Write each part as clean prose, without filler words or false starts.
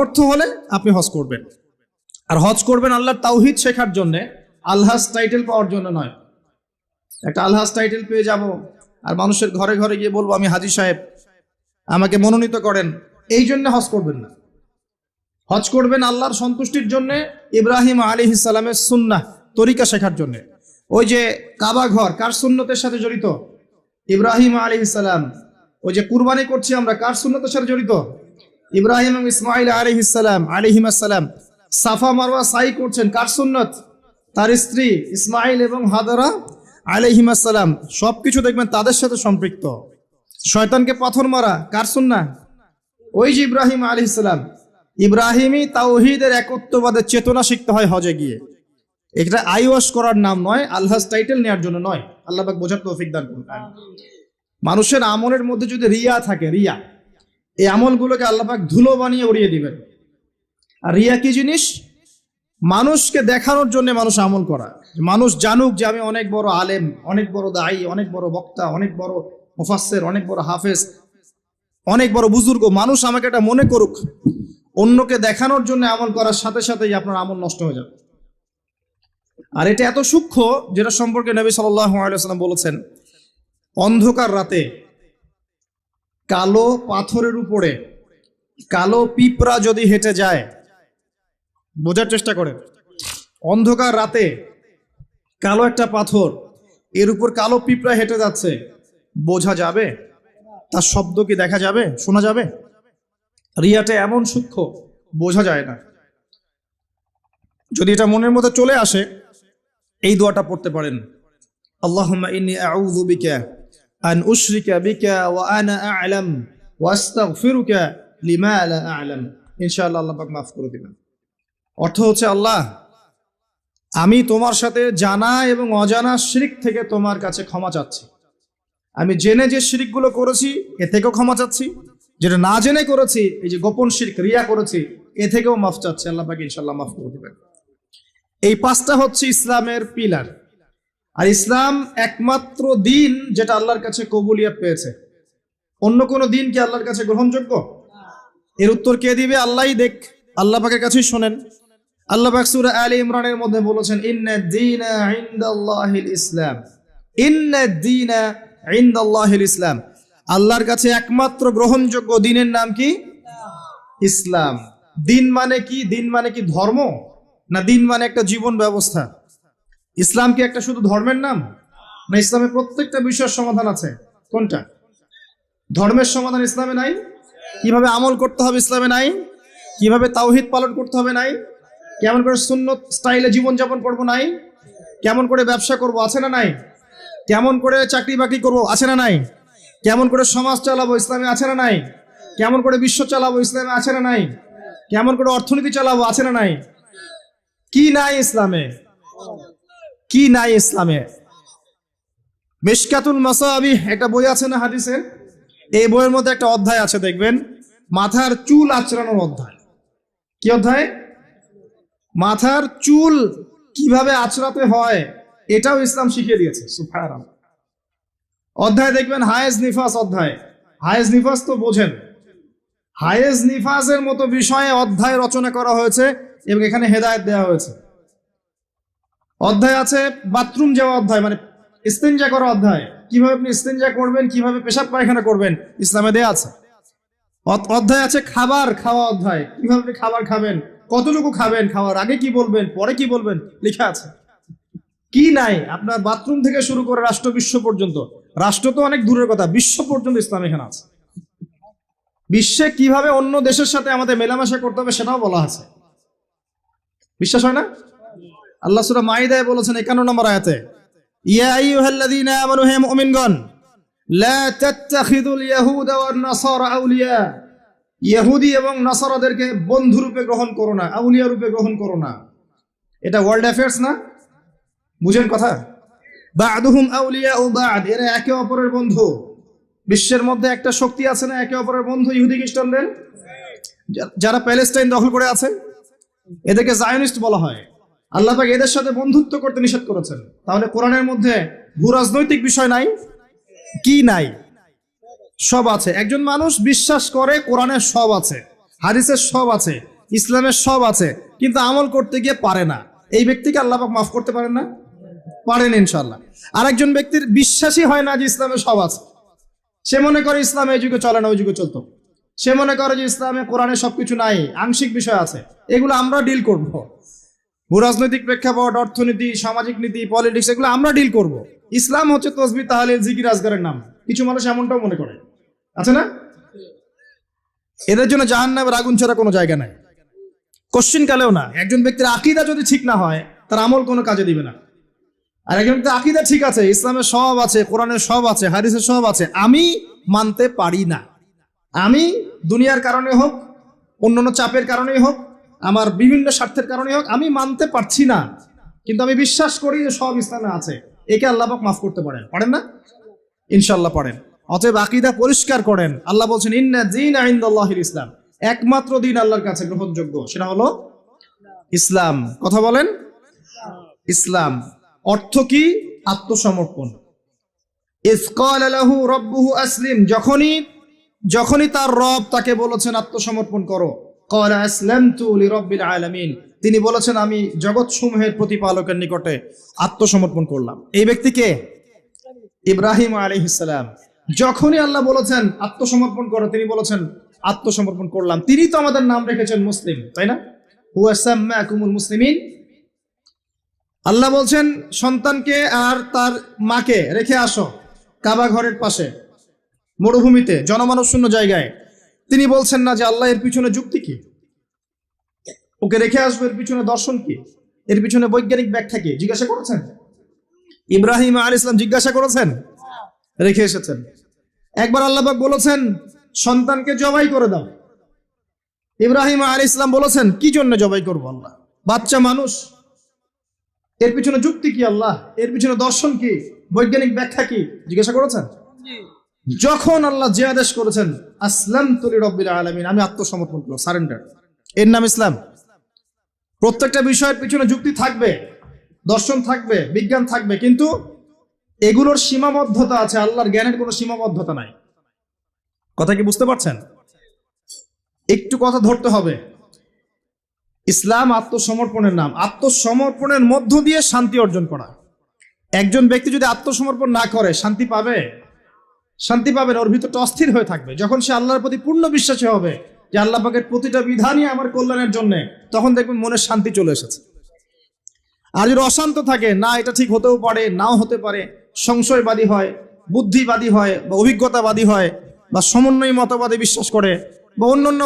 অর্থ হলে আপনি হজ করবেন। আর হজ করবেন আল্লাহর তাওহীদ শেখার জন্য, আলহাজ টাইটেল পাওয়ার জন্য নয়। একটা আলহাজ টাইটেল পেয়ে যাব আর মানুষের ঘরে ঘরে গিয়ে বলবো আমি হাজী সাহেব, আমাকে মনোনীত করেন, এই জন্য হজ করবেন না। হজ করবেন আল্লাহর সন্তুষ্টির জন্য, ইব্রাহিম আলাইহিস সালামের সুন্নাহ তরিকা শেখার জন্য। ওই যে কাবা ঘর কার সুন্নতের সাথে জড়িত? ইব্রাহিম আলাইহিস সালাম। ওই যে কুরবানি করছি আমরা কার সুন্নতের সাথে জড়িত? ইব্রাহিম এবং ইসমাইল আলাইহিস সালাম আলাইহিমাস সালাম। সাফা মারওয়া সাই করছেন কার সুন্নত? তার স্ত্রী ইসমাইল এবং হাজারা আলাইহিমাস সালাম। সবকিছু দেখবেন তাদের সাথে সম্পৃক্ত। শয়তানকে পাথর মারা কার সুন্নাহ? ওই যে ইব্রাহিম আলাইহিস সালাম। ইব্রাহিমী তাওহীদের একত্ববাদের চেতনা শিখতে হয় হজে গিয়ে। এটা আইওয়াশ করার নাম নয়, আলহাজ টাইটেল নেওয়ার জন্য নয়। আল্লাহ পাক বোঝার তৌফিক দান করুন। মানুষের আমলের মধ্যে যদি রিয়া থাকে, রিয়া, এই আমলগুলোকে আল্লাহ পাক ধুলো বানিয়ে উড়িয়ে দিবেন। আর রিয়া কি জিনিস? মানুষকে দেখানোর জন্য মানুষ আমল করা, মানুষ জানুক যে আমি অনেক বড় আলেম, অনেক বড় দায়ী, অনেক বড় বক্তা, অনেক বড় মুফাসসির, অনেক বড় হাফেজ, অনেক বড় বুজুর্গ, মানুষ আমাকে এটা মনে করুক। অন্যকে দেখানোর জন্য আমল করার সাথে সাথেই আপনার আমল নষ্ট হয়ে যাবে। আর এটা এত সূক্ষ্ম, যেটা সম্পর্কে নবী সাল্লাল্লাহু আলাইহি ওয়াসাল্লাম বলেছেন, অন্ধকার রাতে কালো পাথরের উপরে কালো পিঁপড়া যদি হেঁটে যায়, বোঝার চেষ্টা করেন, অন্ধকার রাতে কালো একটা পাথর, এর উপর কালো পিঁপড়া হেঁটে যাচ্ছে, বোঝা যাবে? তার শব্দ কি দেখা যাবে, শোনা যাবে? রিয়াটা এমন সূক্ষ্ম, বোঝা যায় না। যদি এটা মনের মধ্যে চলে আসে, এই দোয়াটা পড়তে পারেন, আল্লাহুম্মা ইন্নী আউযু বিকা আন উশরিকা বিকা ওয়া আনা আ'লাম ওয়া আস্তাগফিরুকা লিমা লা আ'লাম। ইনশাআল্লাহ আল্লাহ পাক মাফ করে দিবেন। অর্থ হচ্ছে, আল্লাহ, আমি তোমার সাথে জানা এবং অজানা শিরক থেকে তোমার কাছে ক্ষমা চাচ্ছি। আমি জেনে যে শিরকগুলো করেছি এ থেকেও ক্ষমা চাচ্ছি, যেটা না জেনে করেছি, এই যে গোপন শিরক রিয়া করেছি, এ থেকেও মাফ চাচ্ছি। আল্লাহ পাক ইনশাআল্লাহ মাফ করে দিবেন। এই পাঁচটা হচ্ছে ইসলামের পিলার। আর ইসলাম একমাত্র দিন যেটা আল্লাহর কাছে কবুলিয়ত পেয়েছে। অন্য কোনো দিন কি আল্লাহর কাছে গ্রহণযোগ্য? এর উত্তর কে দিবে? আল্লাহই দেখ, আল্লাহ পাকের কাছেই শোনেন। আল্লাহ পাক সূরা আলে ইমরানের মধ্যে বলেছেন, ইন্নাদ দীনা ইনদাল্লাহিল ইসলাম। ইন্নাদ দীনা ইনদাল্লাহিল ইসলাম। আল্লাহর কাছে একমাত্র গ্রহণযোগ্য দিনের নাম কি? ইসলাম। দিন মানে কি? দিন মানে কি ধর্ম? না দিন মানে একটা জীবন ব্যবস্থা? ইসলাম কি একটা শুধু ধর্মের নাম? না ইসলামের প্রত্যেকটা বিষয়ের সমাধান আছে। কোনটা? ধর্মের সমাধান ইসলামে নাই? কিভাবে আমল করতে হবে ইসলামে নাই? কিভাবে তাওহীদ পালন করতে হবে নাই? কেমন করে সুন্নত স্টাইলে জীবনযাপন করবো নাই? কেমন করে ব্যবসা করব আছে না নাই? কেমন করে চাকরি বাকরি করবো আছে না নাই? কেমন করে সমাজ চালাবো ইসলামে আছে না নাই? কেমন করে বিশ্ব চালাবো ইসলামে আছে না নাই? কেমন করে অর্থনীতি চালাবো আছে না নাই? কি নাই ইসলামে? কি নাই ইসলামে? মিশকাতুল মাসাবিহ একটা বই আছে না হাদিসের, এই বইয়ের মধ্যে একটা অধ্যায় আছে, দেখবেন, মাথার চুল আঁচড়ানোর অধ্যায়। কি অধ্যায়? মাথার চুল কিভাবে আঁচড়াতে হয় এটাও ইসলাম শিখিয়ে দিয়েছে। সুবহানাল্লাহ। অধ্যায় দেখবেন হায়েজ নিফাস অধ্যায়। হায়েজ নিফাস তো বোঝেন, হায়েজ নিফাসের মতো বিষয়ে অধ্যায় রচনা করা হয়েছে এবং এখানে হেদায়েত দেওয়া হয়েছে। অধ্যায় আছে বাথরুম যাওয়া অধ্যায়, মানে ইস্তেঞ্জা করা অধ্যায়, কিভাবে আপনি ইস্তেঞ্জা করবেন, কিভাবে পেশাব পায়খানা করবেন ইসলামে দেয়া আছে। অধ্যায় আছে খাবার খাওয়া অধ্যায়, কিভাবে আপনি খাবার খাবেন, কতটুকু খাবেন, খাওয়ার আগে কি বলবেন, পরে কি বলবেন, লেখা আছে। কি নাই? আপনার বাথরুম থেকে শুরু করে রাষ্ট্র বিশ্ব পর্যন্ত, রাষ্ট্র তো অনেক দূরের কথা, বিশ্ব পর্যন্ত ইসলাম এখানে আছে। বিশ্বে কিভাবে অন্য দেশের সাথে আমাদের মেলামেশা করতে হবে সেটাও বলা আছে। বিশ্বাস হয় না? আল্লাহ সূরা মাইদায় বলেছেন 51 নম্বর আয়াতে, ইয়া আইয়ুহাল্লাযীনা আমানু, হে মুমিনগণ, লা তাত্তাখিযুল ইয়াহুদা ওয়ান নাসারা আউলিয়া। ইহুদি এবং নাসারাদেরকে বন্ধু রূপে গ্রহণ করো না, আউলিয়া রূপে গ্রহণ করো না। এটা ওয়ার্ল্ড অ্যাফেয়ার্স না? বুঝেন কথা? বা'দুহুম আউলিয়া ও বা'দ, এরা একে অপরের বন্ধু। বিশ্বের মধ্যে একটা শক্তি আছে না একে অপরের বন্ধু, ইহুদি খ্রিস্টানদের, যারা প্যালেস্টাইন দখল করে আছে, এদেরকে জায়নিস্ট বলা হয়। আল্লাহ পাক এদের সাথে বন্ধুত্ব করতে নিষেধ করেছেন। তাহলে কোরআনের মধ্যে ভূ রাজনৈতিক বিষয় নাই? কি নাই? সব আছে। একজন মানুষ বিশ্বাস করে কোরআনে সব আছে, হাদিসের সব আছে, ইসলামের সব আছে, কিন্তু আমল করতে গিয়ে পারে না। এই ব্যক্তিকে আল্লাহ পাক মাফ করতে পারেন না? পারেন ইনশাল্লাহ। আরেকজন ব্যক্তির বিশ্বাসই হয় না যে ইসলামে সব আছে। সে মনে করে ইসলাম এই যুগে চলে না, ওই যুগে চলতো। সে মনে করে যে ইসলামে কোরআনে সবকিছু নাই, আংশিক বিষয় আছে, এগুলো আমরা ডিল করব। ভূরাজনৈতিক প্রেক্ষাপট, অর্থনীতি, সামাজিক নীতি, পলিটিক্স, এগুলো আমরা ডিল করব। ইসলাম হচ্ছে তসবিহ, তাহলিল, জিকির, আজগারের নাম। কিছু মানুষ এমনটাও মনে করে, আছে না? এদের জন্য জাহান্নামের আগুন ছাড়া কোনো জায়গা নাই, কোশ্চিন কালেও না। একজন ব্যক্তির আকীদা যদি ঠিক না হয়, তার আমল কোনো কাজে দিবে না। আর একজন ব্যক্তির আকীদা ঠিক আছে, ইসলামের সব আছে, কোরআনের সব আছে, হাদিসের সব আছে, আমি মানতে পারি না। আমি দুনিয়ার কারণে হোক, অন্যান্য চাপের কারণেই হোক, আমার বিভিন্ন স্বার্থের কারণে হোক, আমি মানতে পারছি না, কিন্তু আমি বিশ্বাস করি যে সব ইসলামে আছে। একে আল্লাহ পাক মাফ করতে পারেন, পারেন না? ইনশাল্লাহ পারেন। অতএব আকীদা পরিষ্কার করেন। আল্লাহ বলছেন ইন্না দীনা ইনদাল্লাহিল ইসলাম, একমাত্র দিন আল্লাহর কাছে গ্রহণযোগ্য সেটা হলো ইসলাম। কথা বলেন, ইসলাম। অর্থ কি? আত্মসমর্পণ। ইয ক্বালা লাহু রাব্বুহু আসলিম, যখনই তার রব তাকে বলেছেন আত্মসমর্পণ করো, ক্বালা আসলামতু লিরাব্বিল আলামিন, তিনি বলেছেন আমি জগৎসমূহের প্রতিপালকের নিকটে আত্মসমর্পণ করলাম। এই ব্যক্তিকে ইব্রাহিম আলাইহিস সালাম। যখনই আল্লাহ বলেছেন আত্মসমর্পণ করো, তিনি বলেছেন আত্মসমর্পণ করলাম। তিনি তো আমাদের নাম রেখেছেন মুসলিম, তাই না? হুয়া সাম্মাকুমুল মুসলিমিন। আল্লাহ বলছেন সন্তানকে আর তার মাকে রেখে আসো কাবা ঘরের পাশে, মরুভূমিতে, জনমানব শূন্য জায়গায়। তিনি বলছেন না যে আল্লাহ এর পিছনে যুক্তি কি, ওকে রেখে আসবো, এর পিছনে দর্শন কি, এর পিছনে বৈজ্ঞানিক ব্যাখ্যা কি? জিজ্ঞাসা করেছেন? ইব্রাহিম আলাইহিস সালাম জিজ্ঞাসা করেছেন, রেখে এসেছেন। একবার আল্লাহ পাক বলেছেন সন্তানকে জবাই করে দাও। ইব্রাহিম আলাইহিস সালাম বলেছেন কি জন্য জবাই করবো আল্লাহ, বাচ্চা মানুষ, এর পিছনে যুক্তি কি আল্লাহ, এর পিছনে দর্শন কি, বৈজ্ঞানিক ব্যাখ্যা কি? জিজ্ঞাসা করেছেন? যখন আল্লাহ যে আদেশ করেছেন আসলামতু লিরাব্বিল আলামিন, আমি আত্মসমর্পণ করলাম, সারেন্ডার, এর নাম ইসলাম। প্রত্যেকটা বিষয়ের পিছনে যুক্তি থাকবে, দর্শন থাকবে, বিজ্ঞান থাকবে, কিন্তু এগুলোর সীমাবদ্ধতা আছে। আল্লাহর জ্ঞানের কোনো সীমাবদ্ধতা নাই। কথা কি বুঝতে পারছেন? একটু কথা ধরতে হবে। ইসলাম আত্মসমর্পণের নাম। আত্মসমর্পণের মধ্য দিয়ে শান্তি অর্জন করা। একজন ব্যক্তি যদি আত্মসমর্পণ না করে শান্তি পাবে? শান্তি পাবে না, ওর ভিতরটা অস্থির হয়ে থাকবে। যখন সে আল্লাহর প্রতি পূর্ণ বিশ্বাসী হবে যে আল্লাহ পাকের প্রতিটা বিধানই আমার কল্যাণের জন্য, তখন দেখবেন মনের শান্তি চলে এসেছে। আর যদি অশান্ত থাকে, না এটা ঠিক হতেও পারে, নাও হতে পারে, সংশয়বাদী হয়, বুদ্ধিবাদী হয়, বা অভিজ্ঞতাবাদী হয়, বা সমন্বয়ী মতবাদে বিশ্বাস করে, বা অন্যান্য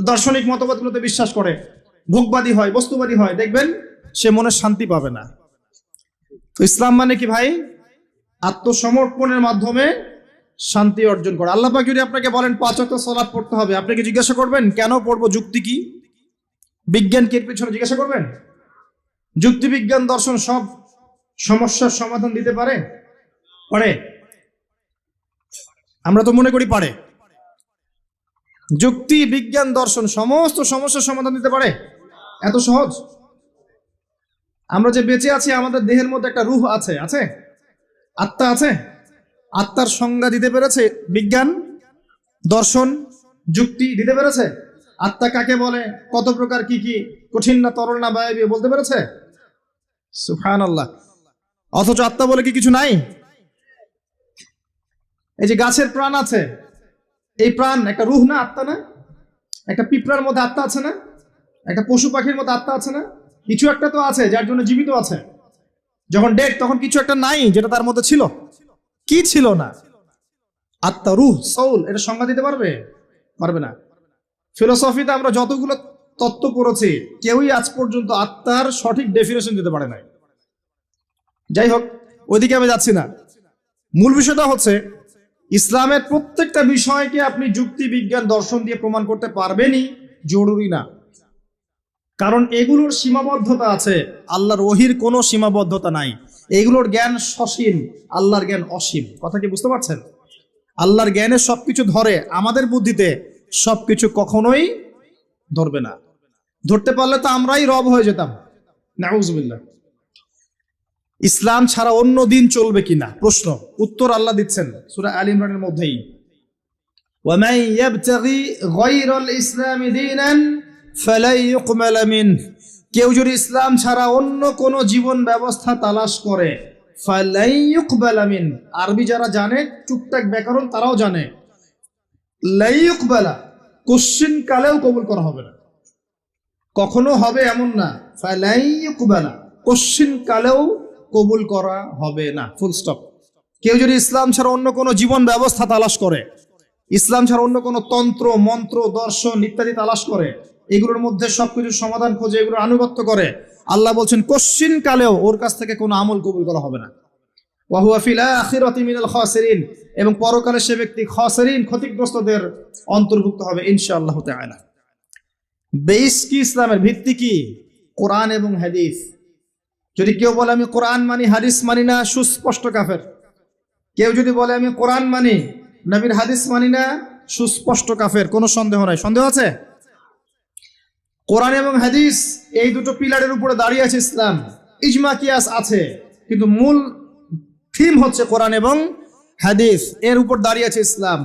দার্শনিক মতবাদগুলোতে বিশ্বাস করে, ভোগবাদী হয়, বস্তুবাদী হয়, দেখবেন সে মনে শান্তি পাবে না। তো ইসলাম মানে কি ভাই? আত্মসমর্পণের মাধ্যমে শান্তি অর্জন করা। আল্লাহ পাক যদি আপনাকে বলেন 5 ওয়াক্ত সালাত পড়তে হবে, আপনি কি জিজ্ঞাসা করবেন কেন পড়বো, যুক্তি কি, বিজ্ঞান কি এর পিছনে জিজ্ঞাসা করবেন? যুক্তি, বিজ্ঞান, দর্শন সব সমস্যার সমাধান দিতে পারে? পারে? আমরা তো মনে করি পারে। যুক্তি, বিজ্ঞান, দর্শন সমস্ত সমস্যার সমাধান দিতে পারে? এত সহজ? আমরা যে বেঁচে আছি, আমাদের দেহের মধ্যে একটা রূহ আছে, আছে, আত্মা আছে। আত্মার সংজ্ঞা দিতে পেরেছে বিজ্ঞান, দর্শন, যুক্তি? দিতে পেরেছে? আত্মা কাকে বলে, কত প্রকার, কি কি, কঠিন না তরল না বায়বীয়, বলতে পেরেছে? সুবহানাল্লাহ। অথচ আত্মা বলে কি কিছু নাই? এই যে গাছের প্রাণ আছে, এই প্রাণ একটা রূহ না, আত্মা না? একটা পিঁপড়ার মধ্যে আত্মা আছে না? একটা পশু পাখির মধ্যে আত্মা আছে না? কিছু একটা তো আছে যার জন্য জীবিত আছে। যখন ডেড, তখন কিছু একটা নাই যেটা তার মধ্যে ছিল। কি ছিল না? আত্মা, রূহ, সোল, এটা সংজ্ঞা দিতে পারবে? পারবে না। ফিলোসফিতে আমরা যতগুলো তত্ত্ব পড়েছি, কেউই আজ পর্যন্ত আত্মার সঠিক ডেফিনেশন দিতে পারে নাই। যাই হোক, ওইদিকে আমি যাচ্ছি না। মূল বিষয়টা হচ্ছে ইসলামের প্রত্যেকটা বিষয়কে আপনি যুক্তি, বিজ্ঞান, দর্শন দিয়ে প্রমাণ করতে পারবেনই, জরুরি না। কারণ এগুলোর সীমাবদ্ধতা আছে, আল্লাহর ওহীর কোনো সীমাবদ্ধতা নাই। এগুলোর জ্ঞান সসীম, আল্লাহর জ্ঞান অসীম। কথা কি বুঝতে পারছেন? আল্লাহর জ্ঞানে সবকিছু ধরে, আমাদের বুদ্ধিতে সবকিছু কখনোই ধরবে না। ধরতে পারলে তো আমরাই রব হয়ে যেতাম, নাউজুবিল্লাহ। ইসলাম ছাড়া অন্য দিন চলবে কিনা প্রশ্ন, উত্তর আল্লাহ দিচ্ছেন সূরা আল ইমরানের মধ্যেই। ومن يبتغي غير الإسلام دينا فلن يقبل منه, কেউ যদি ইসলাম ছাড়া অন্য কোন জীবন ব্যবস্থা তালাশ করে, ফালাই ইউকবালা মিন, আরবি যারা জানে টুকটাক ব্যাকরণ তারাও জানে, লাই ইউকবালা কোশ্চিন কালেও কবুল করা হবে না, কখনো হবে এমন না, ফালাই ইউকবালা কোশ্চিন কালেও কবুল করা হবে না, ফুল স্টপ। কেউ যদি ইসলাম ছাড়া অন্য কোনো জীবন ব্যবস্থা তালাশ করে, ইসলাম ছাড়া অন্য কোনো তন্ত্র মন্ত্র দর্শন ইত্যাদি তালাশ করে, এগুলোর মধ্যে সবকিছু সমাধান খোঁজে, এগুলো আনুগত্য করে, আল্লাহ বলছেন কোশ্চিন কালেও ওর কাছ থেকে কোনো আমল কবুল করা হবে না। ওয়া হুয়া ফিল আখিরাতি মিনাল খাসিরিন, এবং পরকালে সে ব্যক্তি খাসিরিন ক্ষতিগ্রস্তদের অন্তর্ভুক্ত হবে ইনশাআল্লাহ তাআলা। বেস কি ইসলামের ভিত্তি কি? কোরআন এবং হাদিস। যদি কেউ বলে আমি কোরআন মানি হাদিস মানি না, সুস্পষ্ট কাফের। কেউ যদি বলে আমি কোরআন মানি নবীর হাদিস মানি না, সুস্পষ্ট কাফের, কোনো সন্দেহ নাই। সন্দেহ আছে? কোরআন এবং হাদিস এই দুটো পিলারের উপরে দাঁড়িয়ে আছে ইসলাম। ইজমা কিয়াস আছে, কিন্তু মূল থিম হচ্ছে কোরআন এবং হাদিস, এর উপর দাঁড়িয়ে আছে ইসলাম।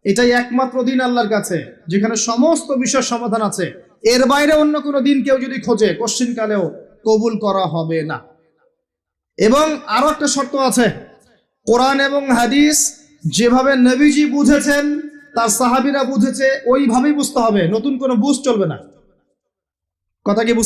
এটাই একমাত্র দিন আল্লাহর কাছে যেখানে সমস্ত বিষয়ের সমাধান আছে। এর বাইরে অন্য কোনো দিন কেউ যদি খোঁজে, কোশ্চিন কালেও কবুল করা হবে না। এবং আরো একটা শর্ত আছে, কোরআন এবং হাদিস যেভাবে নবীজি বুঝেছেন, তার সাহাবীরা বুঝেছে, ওইভাবেই বুঝতে হবে, নতুন কোনো বুঝ চলবে না। কথা কি বুঝতে